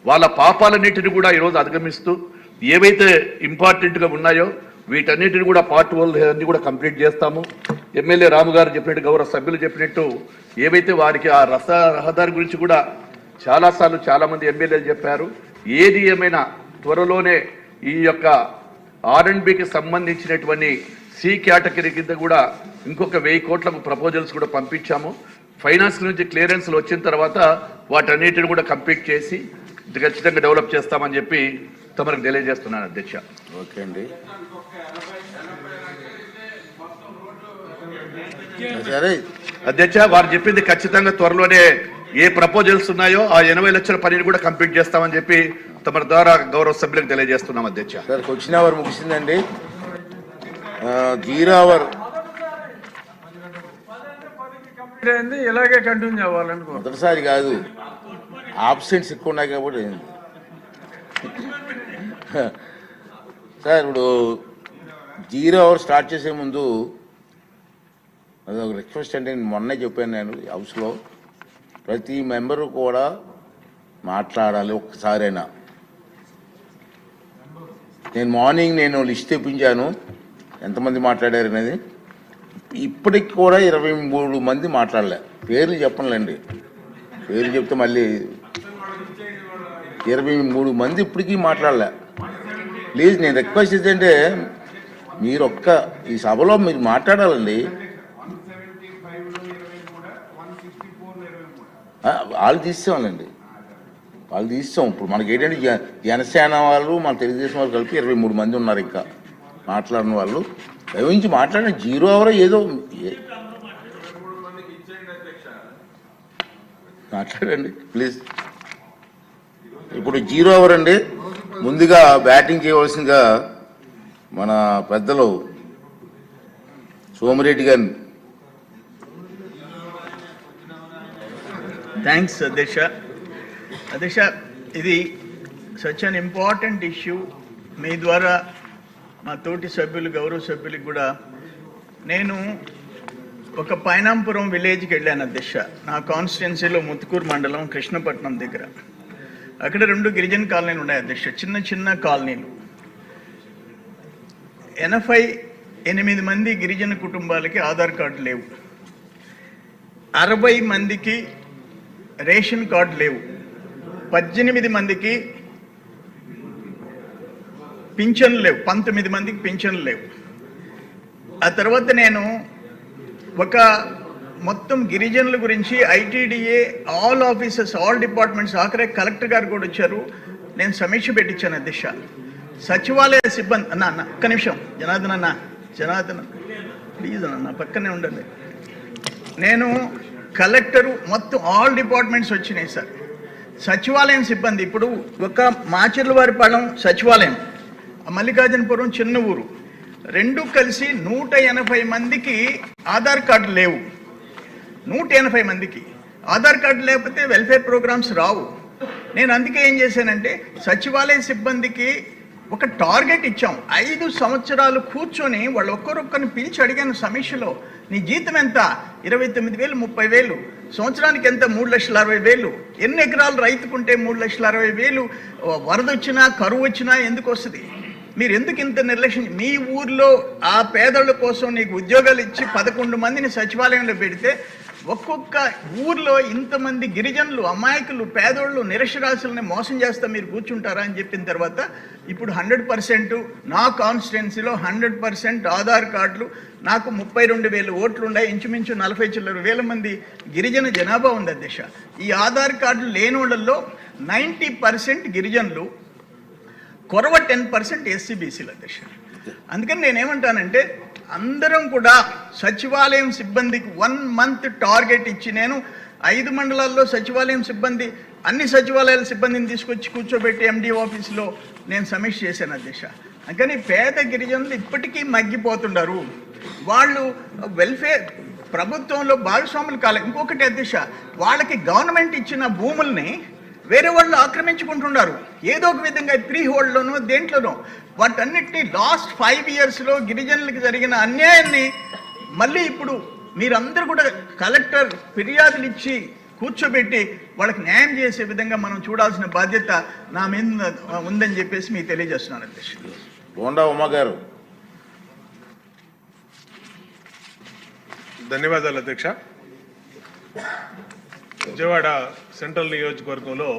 వాళ్ళ పాపాలన్నిటిని కూడా ఈరోజు అధిగమిస్తూ ఏవైతే ఇంపార్టెంట్గా ఉన్నాయో వీటన్నిటిని కూడా పార్ట్ అన్ని కూడా కంప్లీట్ చేస్తాము. ఎమ్మెల్యే రాము గారు చెప్పినట్టు, గౌరవ సభ్యులు చెప్పినట్టు ఏవైతే వారికి ఆ రహదారి గురించి కూడా చాలాసార్లు చాలామంది ఎమ్మెల్యేలు చెప్పారు. ఏది ఏమైనా త్వరలోనే ఈ యొక్క R&Bకి సంబంధించినటువంటి సి కేటగిరీ కింద కూడా ఇంకొక 1000 కోట్లకు ప్రపోజల్స్ కూడా పంపించాము. ఫైనాన్స్ నుంచి క్లియరెన్స్లు వచ్చిన తర్వాత వాటన్నిటిని కూడా కంప్లీట్ చేసి ఖచ్చితంగా డెవలప్ చేస్తామని చెప్పి తమకు తెలియజేస్తున్నాను అధ్యక్ష. ఓకే అండి. సరే అధ్యక్ష, వారు చెప్పింది ఖచ్చితంగా త్వరలోనే ఏ ప్రపోజల్స్ ఉన్నాయో ఆ 80 లక్షల పనిని కూడా కంప్లీట్ చేస్తామని చెప్పి తమ ద్వారా గౌరవ సభ్యులకు తెలియజేస్తున్నాం అధ్యక్ష. సార్ క్వశ్చన్ అవర్ ముగిసిందండి. 0 అవర్ ఇలాగే కంటిన్యూ అవ్వాలనుకో. మొదటిసారి కాదు, ఆబ్సెంట్స్ ఎక్కువ ఉన్నాయి కాబట్టి సార్ ఇప్పుడు 0 అవర్ స్టార్ట్ చేసే ముందు అదొక రిక్వెస్ట్ అండి. మొన్నే చెప్పాను నేను హౌస్లో, ప్రతి మెంబరు కూడా మాట్లాడాలి ఒక్కసారైనా. నేను మార్నింగ్ లిస్ట్ తెప్పించాను ఎంతమంది మాట్లాడారు అనేది. ఇప్పటికి కూడా 23 మంది మాట్లాడలే. పేర్లు చెప్పనులేండి, పేర్లు చెప్తే మళ్ళీ 23 మంది ఇప్పటికీ మాట్లాడలే. ప్లీజ్ నేను రిక్వెస్ట్ ఏంటంటే మీరు ఈ సభలో మీరు మాట్లాడాలండి. వాళ్ళు తీస్తాంలేండి, వాళ్ళు తీస్తాం. ఇప్పుడు మనకి ఏంటంటే జనసేన వాళ్ళు మన తెలుగుదేశం వాళ్ళు కలిపి 23 మంది ఉన్నారు. ఇంకా మాట్లాడిన వాళ్ళు దయవించి మాట్లాడిన 0 అవర్ ఏదో మాట్లాడండి ప్లీజ్. ఇప్పుడు 0 అవర్ అండి. ముందుగా బ్యాటింగ్ చేయవలసిందిగా మన పెద్దలు సోమిరెడ్డి గారిని. థ్యాంక్స్ అధ్యక్ష. అధ్యక్ష, ఇది సచ్ అన్ ఇంపార్టెంట్ ఇష్యూ. మీ ద్వారా మా తోటి సభ్యులు, గౌరవ సభ్యులకు కూడా నేను ఒక పైనాంపురం విలేజ్కి వెళ్ళాను అధ్యక్ష. నా కాన్స్టిట్యున్సీలో ముత్తుకూరు మండలం కృష్ణపట్నం దగ్గర. అక్కడ 2 గిరిజన కాలనీలు ఉన్నాయి అధ్యక్ష, చిన్న చిన్న కాలనీలు. 88 మంది గిరిజన కుటుంబాలకి ఆధార్ కార్డు లేవు, 60 మందికి రేషన్ కార్డు లేవు, 18 మందికి పింఛన్లు లేవు, 19 మందికి పింఛన్లు లేవు. ఆ తర్వాత నేను మొత్తం గిరిజనుల గురించి ITDA all officers, all departments, ఆఖరే కలెక్టర్ గారు కూడా వచ్చారు. నేను సమీక్ష పెట్టించాను అధ్యక్ష. సచివాలయ సిబ్బంది అన్న ఒక్క నిమిషం, జనార్దన్ ప్లీజ్ అన్న పక్కనే ఉండండి. నేను కలెక్టరు మొత్తం ఆల్ డిపార్ట్మెంట్స్ వచ్చినాయి సార్. సచివాలయం సిబ్బంది ఇప్పుడు మాచర్లవారిపాలెం సచివాలయం, మల్లికార్జునపురం చిన్న ఊరు 2 కలిసి 180 మందికి ఆధార్ కార్డు లేవు. 180 మందికి ఆధార్ కార్డు లేకపోతే వెల్ఫేర్ ప్రోగ్రామ్స్ రావు. నేను అందుకే ఏం చేశానంటే సచివాలయ సిబ్బందికి ఒక టార్గెట్ ఇచ్చాం. 5 సంవత్సరాలు కూర్చొని వాళ్ళు ఒక్కొక్కరిని పిలిచి అడిగాను సమీక్షలో, నీ జీతం ఎంత? 29,000, 30,000. సంవత్సరానికి ఎంత? 3,60,000. ఎన్ని ఎకరాలు రైతుకుంటే 3,60,000? వరద వచ్చినా కరువు వచ్చినా ఎందుకు వస్తుంది? మీరు ఎందుకు ఇంత నిర్లక్ష్యం? మీ ఊర్లో ఆ పేదల కోసం నీకు ఉద్యోగాలు ఇచ్చి 11 మందిని సచివాలయంలో పెడితే ఒక్కొక్క ఊర్లో ఇంతమంది గిరిజనులు, అమాయకులు, పేదోళ్ళు, నిరక్షరాస్యులని మోసం చేస్తా మీరు కూర్చుంటారా అని చెప్పిన తర్వాత ఇప్పుడు 100% నా కాన్స్టిట్యున్సీలో 100% ఆధార్ కార్డులు, నాకు 32,000 ఓట్లు ఉన్నాయి. ఇంచుమించు 40,000 మంది గిరిజన జనాభా ఉంది అధ్యక్ష. ఈ ఆధార్ కార్డులు లేని వాళ్ళల్లో 90% గిరిజనులు, కొరవ 10% SC/BCలు అధ్యక్ష. అందుకని నేనేమంటానంటే అందరం కూడా సచివాలయం సిబ్బందికి 1 మంత్ టార్గెట్ ఇచ్చి, నేను 5 మండలాల్లో సచివాలయం సిబ్బంది, అన్ని సచివాలయాల సిబ్బందిని తీసుకొచ్చి కూర్చోబెట్టి MDO ఆఫీసులో నేను సమీక్ష చేశాను అధ్యక్ష. అందుకని పేద గిరిజనులు ఇప్పటికీ మగ్గిపోతున్నారు. వాళ్ళు వెల్ఫేర్ ప్రభుత్వంలో భాగస్వాములు కాలే. ఇంకొకటి అధ్యక్ష, వాళ్ళకి గవర్నమెంట్ ఇచ్చిన భూముల్ని వేరే వాళ్ళు ఆక్రమించుకుంటున్నారు. ఏదో ఒక విధంగా ఫ్రీ హోల్డ్లోనో దేంట్లోనో. వాటన్నిటినీ లాస్ట్ 5 ఇయర్స్లో గిరిజనులకు జరిగిన అన్యాయాన్ని మళ్ళీ ఇప్పుడు మీరందరూ కూడా కలెక్టర్ ఫిర్యాదులు ఇచ్చి కూర్చోబెట్టి వాళ్ళకి న్యాయం చేసే విధంగా మనం చూడాల్సిన బాధ్యత నా మీద ఉందని చెప్పేసి మీకు తెలియజేస్తున్నాను అధ్యక్ష. బోండా ఉమా గారు. ధన్యవాదాలు అధ్యక్ష. విజయవాడ సెంట్రల్ నియోజకవర్గంలో